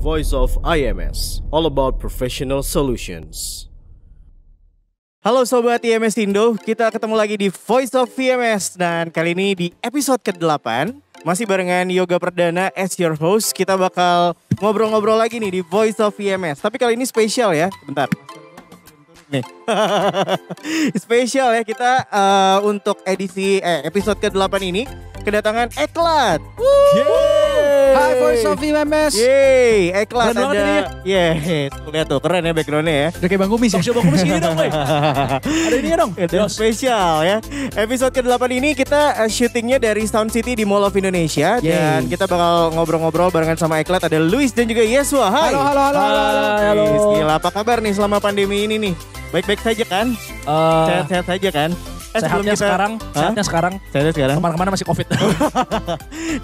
voice of IMS, all about professional solutions. Halo Sobat IMS Indo, kita ketemu lagi di Voice of IMS. Dan kali ini di episode ke-8, masih barengan Yoga Perdana as your host. Kita bakal ngobrol-ngobrol lagi nih di Voice of IMS. Tapi kali ini spesial ya, bentar. Nih. Spesial ya, kita untuk episode ke-8 ini kedatangan Eklat. Hai Voice of IMS. Yeay, Eklat Keren banget ada. ini Yes, lihat tuh keren ya backgroundnya ya. Udah kayak Bang Kumis ya? Coba kumis gini dong, boy. Ada ininya dong. Dan spesial ya. Episode ke-8 ini kita syutingnya dari Sound City di Mall of Indonesia. Dan kita bakal ngobrol-ngobrol barengan sama Eklat. Ada Luis dan juga Yeswa. Hai. Halo. Gila, apa kabar nih selama pandemi ini nih? Baik-baik saja kan? Sehat-sehat saja kan? Sehatnya sekarang. Sehatnya sekarang. Kemana-mana masih COVID.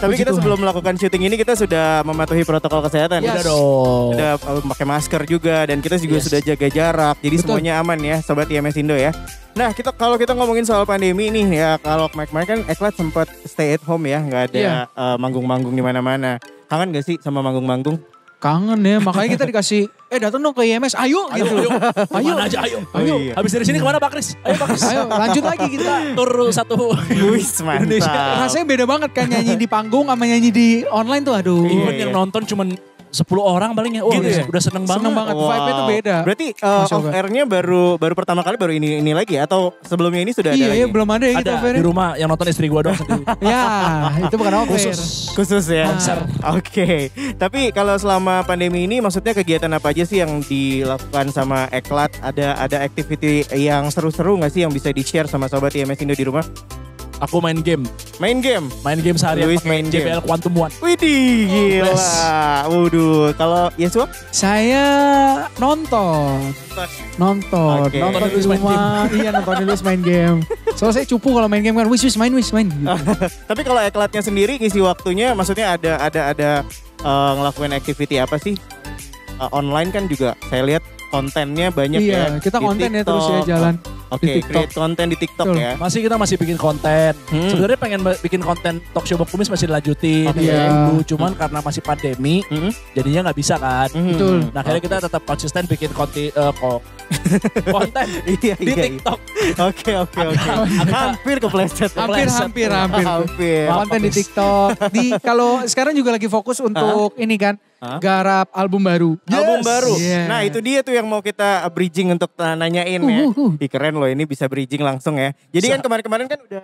Tapi kita sebelum melakukan syuting ini kita sudah mematuhi protokol kesehatan. Udah dong. Sudah pakai masker juga dan kita juga sudah jaga jarak. Jadi semuanya aman ya Sobat IMS Indo ya. Nah kalau kita ngomongin soal pandemi ini ya, kalau kemarin kan Eklat sempat stay at home ya, nggak ada manggung-manggung di mana-mana. Kangen gak sih sama manggung-manggung? Kangen ya, makanya kita dikasih, datang dong ke IMS, ayo gitu. Mana aja, ayo. Iya. Habis dari sini kemana Pak Kris? Ayo Pak Kris. Ayo lanjut lagi kita. Tur satu. Wih, mantap. Rasanya beda banget kan nyanyi di panggung sama nyanyi di online tuh, aduh. Even yang nonton cuman 10 orang paling ya. Oh, Gitu ya? udah seneng banget. Seneng banget, vibe-nya tuh beda. Berarti Mas off Yoga. air-nya baru pertama kali baru ini lagi ya? Atau sebelumnya ini sudah ada lagi? Iya, belum ada ya gitu Ada Fer. di rumah yang nonton istri gua doang sendiri. Ya, itu bukan off air. Khusus ya? Konser. Oke. Tapi kalau selama pandemi ini maksudnya kegiatan apa aja sih yang dilakukan sama Eklat? Ada activity yang seru-seru gak sih yang bisa di-share sama Sobat IMS Indo di rumah? Aku main game. Main game? Main game seharian Luis pakai main game. JBL Quantum One. Widih, gila. best. Waduh, kalau Yeswa? Saya nonton Oke. nonton di Luis main rumah. Iya, nonton Luis main game. Soalnya saya cupu kalau main game kan, wis main gitu. Tapi kalau Eklatnya sendiri ngisi waktunya maksudnya ada ngelakuin activity apa sih? Online kan juga saya lihat kontennya banyak ya. Iya, kita di konten ya TikTok. terus ya jalan. Oke, di TikTok. create konten di TikTok Betul. ya. Kita masih bikin konten. Sebenarnya pengen bikin konten talk show Bang Kumis masih dilanjutin. Oke. kayak gitu. Cuman karena masih pandemi, jadinya nggak bisa kan. Betul. Nah akhirnya kita tetap konsisten bikin konten Iya, di iya. TikTok. Oke. Hampir kepleset. Hampir. Hampir. Konten di TikTok. Kalau sekarang juga lagi fokus untuk ini kan, garap album baru. Album baru. Yeah. Nah itu dia tuh yang mau kita bridging untuk nanyain ya. Ih, keren loh ini bisa bridging langsung ya. Jadi kan kemarin-kemarin kan udah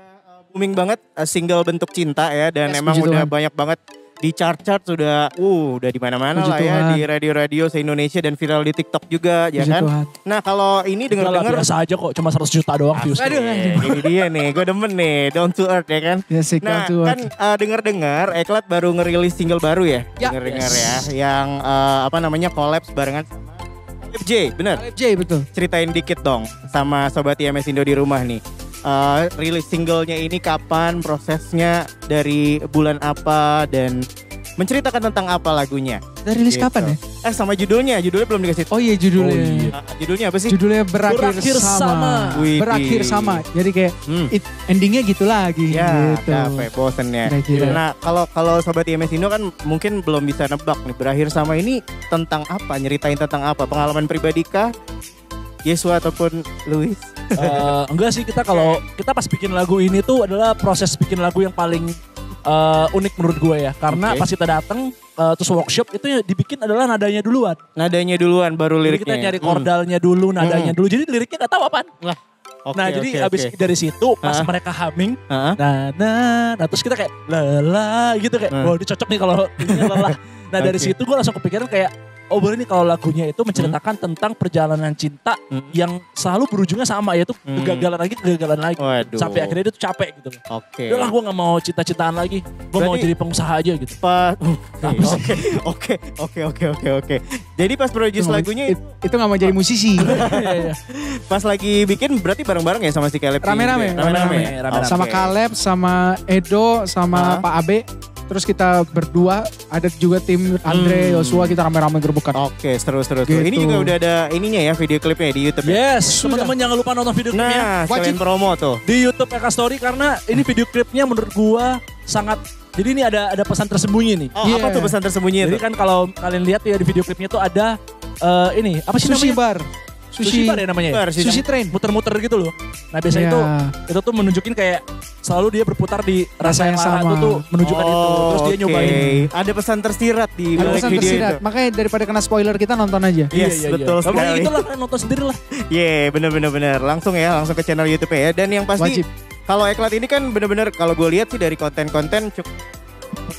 booming banget single Bentuk Cinta ya. Dan Yes, emang puji udah Tuhan. banyak banget di chart-chart udah di mana-mana Puji lah ya. Tuhan. Di radio-radio se-Indonesia dan viral di TikTok juga ya Puji kan. Tuhan. Nah kalau ini Enggak lah, denger-denger. biasa aja kok, cuma 100 juta doang views. Aduh. Ini dia nih, gue demen nih, down to earth ya kan. Ya, sih, Nah down to kan dengar-dengar Eklat baru ngerilis single baru ya, Ya, dengar-dengar ya, yang collabs barengan sama FJ, bener? FJ betul. Ceritain dikit dong sama Sobat IMS Indo di rumah nih. Rilis singlenya ini kapan, prosesnya dari bulan apa, dan menceritakan tentang apa lagunya. Udah rilis Gitu. kapan ya? Sama judulnya belum dikasih. Oh iya judulnya. Judulnya apa sih? Judulnya berakhir Berakhir sama. sama. Widih. Berakhir sama. Jadi kayak endingnya gitu lagi. Ya, gitu. capek bosen ya. Kira-kira. Nah, kalau Sobat IMS Indo kan mungkin belum bisa nebak nih, berakhir sama ini tentang apa? Nyeritain tentang apa? Pengalaman pribadi kah? Yeswa ataupun Luis? Enggak sih, kita pas bikin lagu ini tuh adalah proses bikin lagu yang paling unik menurut gue ya. Karena Oke. pas kita datang terus workshop itu yang dibikin adalah nadanya duluan. Nadanya duluan baru Jadi liriknya. kita nyari kordalnya dulu, nadanya dulu. Jadi liriknya gak tahu apaan. Oke, Nah jadi oke, abis oke. dari situ pas mereka humming, Hah? nah terus kita kayak lelah gitu kayak, wah ini cocok nih kalau ini lelah. Nah dari Oke. situ gue langsung kepikiran kayak, oh boleh nih kalau lagunya itu menceritakan tentang perjalanan cinta yang selalu berujungnya sama, yaitu kegagalan lagi. Waduh. Sampai akhirnya dia tuh capek gitu loh. Oke. Udah lah gue gak mau cita-citaan lagi, gue mau Berarti- jadi pengusaha aja gitu. Oke. Jadi pas produce lagunya Itu gak mau jadi musisi. Iya. pas lagi bikin berarti bareng-bareng ya sama si Caleb? Rame-rame. Rame-rame. Sama Caleb, sama Edo, sama Pak Abe. Terus kita berdua, ada juga tim Andre, Yosua, kita rame-rame gerbekan. Oke, seru. Gitu. Ini juga udah ada ininya ya, video klipnya di YouTube ya? Yes, teman-teman jangan lupa nonton video klipnya Nah, sekalian promo tuh. di YouTube Eka Story, karena ini video klipnya menurut gua sangat Jadi ini ada pesan tersembunyi nih. Oh, apa tuh pesan tersembunyi Jadi itu? kan kalau kalian lihat ya di video klipnya tuh ada ini apa sih Sushi namanya? bar. Sushi bar ya namanya. Bar, Sushi train. Muter-muter gitu loh. Nah biasanya itu tuh menunjukin kayak selalu dia berputar di rasa yang Sama. sama. Itu tuh menunjukkan itu. Terus dia oke. nyobain. Ada pesan tersirat di Ada balik pesan video tersirat. itu. Makanya daripada kena spoiler kita nonton aja. Yes, betul Tapi sekali. itulah kan nonton sendiri lah. Bener. Langsung ke channel YouTube ya. Dan yang pasti Wajib. kalau Eklat ini kan bener-bener kalau gue lihat sih dari konten-konten cukup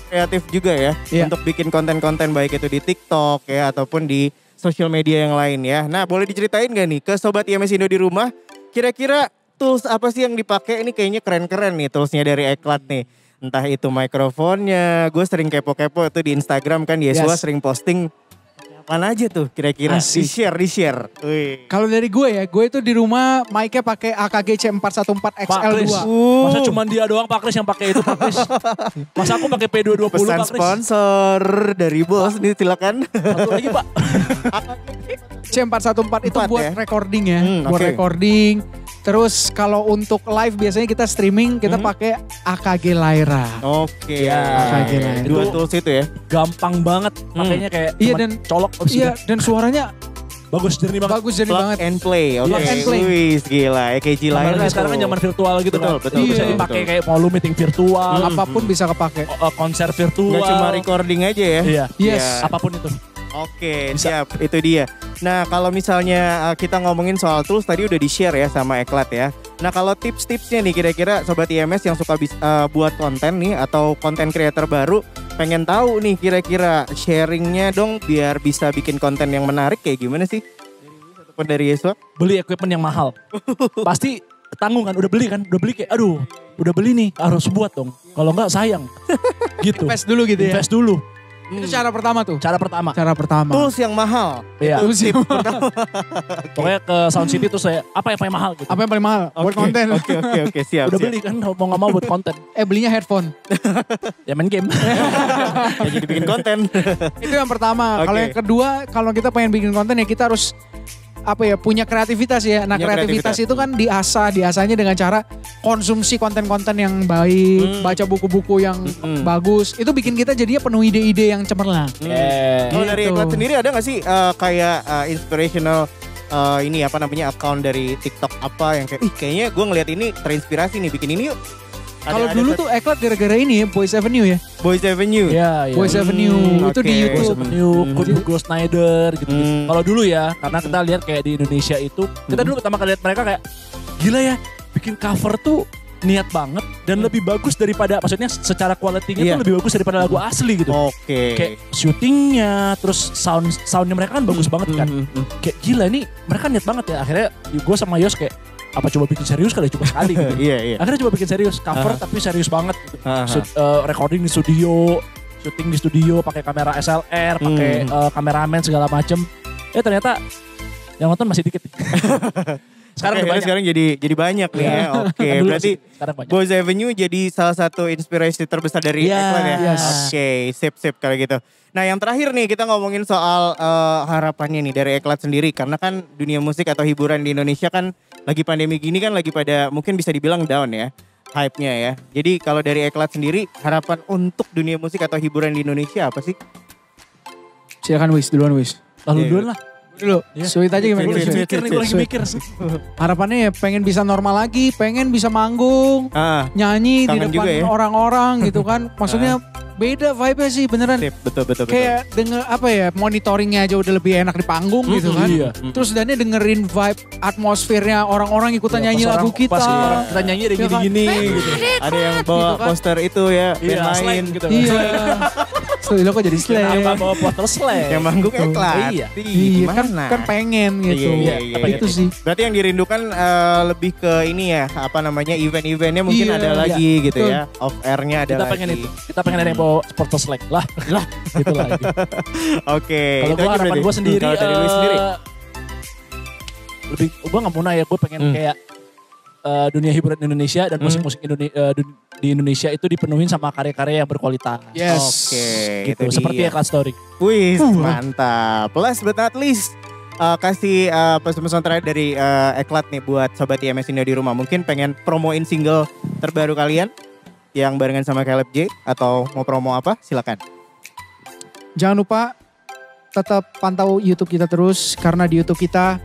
kreatif juga ya. Iya. Untuk bikin konten-konten baik itu di TikTok ya ataupun di sosial media yang lain ya. Nah boleh diceritain gak nih ke Sobat IMS Indo di rumah. Kira-kira tools apa sih yang dipakai? Ini kayaknya keren-keren nih toolsnya dari Eklat nih. Entah itu mikrofonnya. Gue sering kepo-kepo itu di Instagram kan. Yesua Yes. sering posting. Apaan aja tuh kira-kira? Asik. Di-share. Wih. Kalau dari gue ya, gue itu di rumah mic-nya pakai AKG C414 Pak XL2. Kris. Masa cuma dia doang Pak Kris yang pakai itu Pak Kris. Masa aku pakai P220 Pesan Pak Kris. sponsor dari bos nih silakan. Satu lagi Pak. C414 itu Empat buat ya? recording ya, buat oke. recording. Terus kalau untuk live biasanya kita streaming kita pakai AKG Lyra. Oke. Ya, gila. Dua Itu- tools itu ya. Gampang banget. Makanya kayak Iya, cuma dan- colok abis Iya, itu. dan suaranya Bagus jernih banget. bagus jadi Plug banget. and play. Oke. Plug and play. Wih, gila. EKG lain. Apalagi sekarang kan zaman virtual gitu Betul, kan. betul, Bisa betul, dipakai betul. kayak volume meeting virtual. Apapun bisa kepake. Konser virtual. Nggak cuma recording aja ya. Iya. Yes. Iya. Apapun itu. Oke, Bisa. siap. Itu dia. Nah, kalau misalnya kita ngomongin soal tools tadi udah di-share ya sama Eklat ya. Nah, kalau tips-tipsnya nih kira-kira Sobat IMS yang suka buat konten nih atau konten creator baru pengen tahu nih kira-kira sharingnya dong biar bisa bikin konten yang menarik kayak gimana sih? Ataupun dari Yesua? Beli equipment yang mahal. Pasti tanggung kan. Udah beli kayak aduh. Udah beli nih. Harus buat dong. Kalau enggak sayang. Gitu. Invest dulu gitu ya. Invest dulu. Itu cara pertama tuh. Cara pertama. Cara pertama. Tools yang mahal. Iya. Tools yang Pokoknya ke Sound City terus saya apa yang paling mahal gitu. Apa yang paling mahal? Buat Oke, konten. Oke, siap. Udah siap. beli kan mau gak mau buat konten. Belinya headphone. Ya main game. Ya, jadi bikin konten. Itu yang pertama. Oke. Kalau yang kedua, kalau kita pengen bikin konten ya kita harus punya kreativitas ya. Nah, Punya kreativitas kreativitas. itu kan diasahnya dengan cara konsumsi konten-konten yang baik, baca buku-buku yang bagus. Itu bikin kita jadinya penuh ide-ide yang cemerlang. Kalau dari Gitu. Eklat sendiri ada gak sih kayak inspirational ini apa namanya account dari TikTok apa yang kayak kayaknya gue ngeliat ini terinspirasi nih bikin ini yuk. Kalau dulu tuh Eklat gara-gara ini ya, Boys Avenue ya. Boys Avenue. Iya, iya. Boys Avenue itu oke. di Boys YouTube. Avenue, Hugo Snyder gitu. Kalau dulu ya, karena kita lihat kayak di Indonesia itu, kita dulu pertama kali lihat mereka kayak gila ya, bikin cover tuh niat banget dan lebih bagus daripada maksudnya secara kualitinya Iya. tuh lebih bagus daripada lagu asli gitu. Oke. Kayak syutingnya, terus soundnya mereka kan bagus banget kan. Kayak gila nih, mereka niat banget ya. Akhirnya gue sama Yos kayak apa coba bikin serius kali coba sekali gitu. Iya. Akhirnya coba bikin serius, cover tapi serius banget gitu. Aha. Recording di studio, syuting di studio pakai kamera SLR, pakai kameramen segala macem. Ternyata yang nonton masih dikit. Sekarang udah banyak. Sekarang jadi banyak nih ya. Oke, Dulu berarti sih, sekarang banyak. Boys Avenue jadi salah satu inspirasi terbesar dari Iya, Eklat ya. yes. Oke, sip kalau gitu. Nah, yang terakhir nih kita ngomongin soal harapannya nih dari Eklat sendiri karena kan dunia musik atau hiburan di Indonesia kan lagi pandemi gini kan lagi pada mungkin bisa dibilang down ya hype-nya ya. Jadi kalau dari Eklat sendiri harapan untuk dunia musik atau hiburan di Indonesia apa sih? Silakan Wis, duluan Wis. Lalu Iya. duluan lah. Dulu, sweet aja gimana? Gue lagi Sweet, mikir nih, gue lagi sweet. mikir. Harapannya ya pengen bisa normal lagi, pengen bisa manggung, nyanyi di Kangen depan juga ya. orang-orang gitu kan. Maksudnya beda vibe-nya sih beneran. Sip, betul. Kayak denger monitoringnya aja udah lebih enak di panggung gitu kan. Iya. Terus Dani dengerin vibe atmosfernya orang-orang ikutan nyanyi Pas lagu orang- kita. pas kita nyanyi ada Iya kan? gini-gini gitu. Ada yang bawa Gitu kan. poster itu ya, band Iya, main slang gitu. Iya. So, lo kok jadi slang? Kenapa bawa portal slang? Yang manggung Eklat. Iya. Iya kan, Gimana? kan pengen gitu. Iya, Itu sih. Berarti yang dirindukan lebih ke ini ya, apa namanya event-eventnya mungkin Iya, ada lagi gitu betul. ya. Off air-nya ada Kita lagi. pengen itu. Kita pengen ada yang bawa portal slang. Lah, gitu lagi. Oke. Kalau itu gue aja harapan berarti. gue sendiri, Kalau dari Luis sendiri. lebih gue nggak mau ya, gue pengen kayak dunia hiburan Indonesia dan musik-musik di Indonesia itu dipenuhin sama karya-karya yang berkualitas. Yes. Oke, Gitu, itu seperti dia. Eklat Story. Wih, mantap. Last but not least, kasih pesan-pesan terakhir dari Eklat nih buat Sobat IMS Indo di rumah. Mungkin pengen promoin single terbaru kalian yang barengan sama Caleb J atau mau promo apa? Silakan. Jangan lupa tetap pantau YouTube kita terus karena di YouTube kita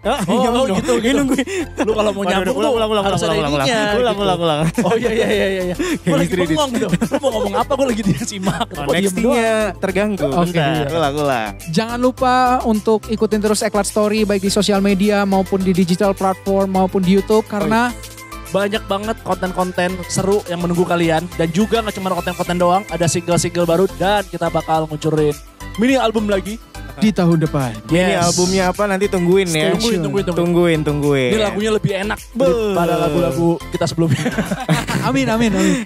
gitu. Nungguin. Lu kalau mau nyambung tuh harus ada ininya. Ulang. Oh iya. Gue lagi bengong gitu. Lu mau ngomong apa, gue lagi disimak. Nextnya terganggu. Oke. Ulang. Jangan lupa untuk ikutin terus Eklat Story baik di sosial media maupun di digital platform maupun di YouTube karena banyak banget konten-konten seru yang menunggu kalian. Dan juga gak cuma konten-konten doang, ada single-single baru dan kita bakal nguncurin mini album lagi di tahun depan. Ini albumnya apa nanti tungguin ya. Tungguin. Ini lagunya lebih enak daripada lagu-lagu kita sebelumnya. Amin.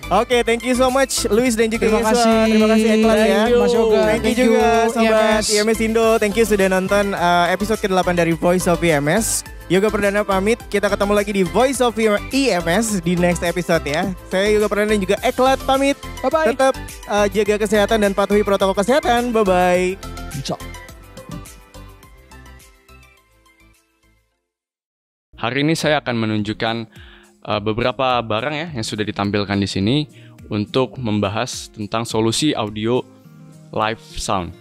Oke, thank you so much Luis dan juga Terima Yeswa. kasih. Terima kasih Eklat ya. Thank you, Mas Yoga. Thank you juga sobat IMS Indo. Thank you sudah nonton episode ke-8 dari Voice of IMS. Yoga Perdana pamit. Kita ketemu lagi di Voice of IMS di next episode ya. Saya Yoga Perdana dan juga Eklat pamit. Bye-bye. Tetap jaga kesehatan dan patuhi protokol kesehatan. Bye-bye. Hari ini saya akan menunjukkan beberapa barang ya yang sudah ditampilkan di sini untuk membahas tentang solusi audio live sound.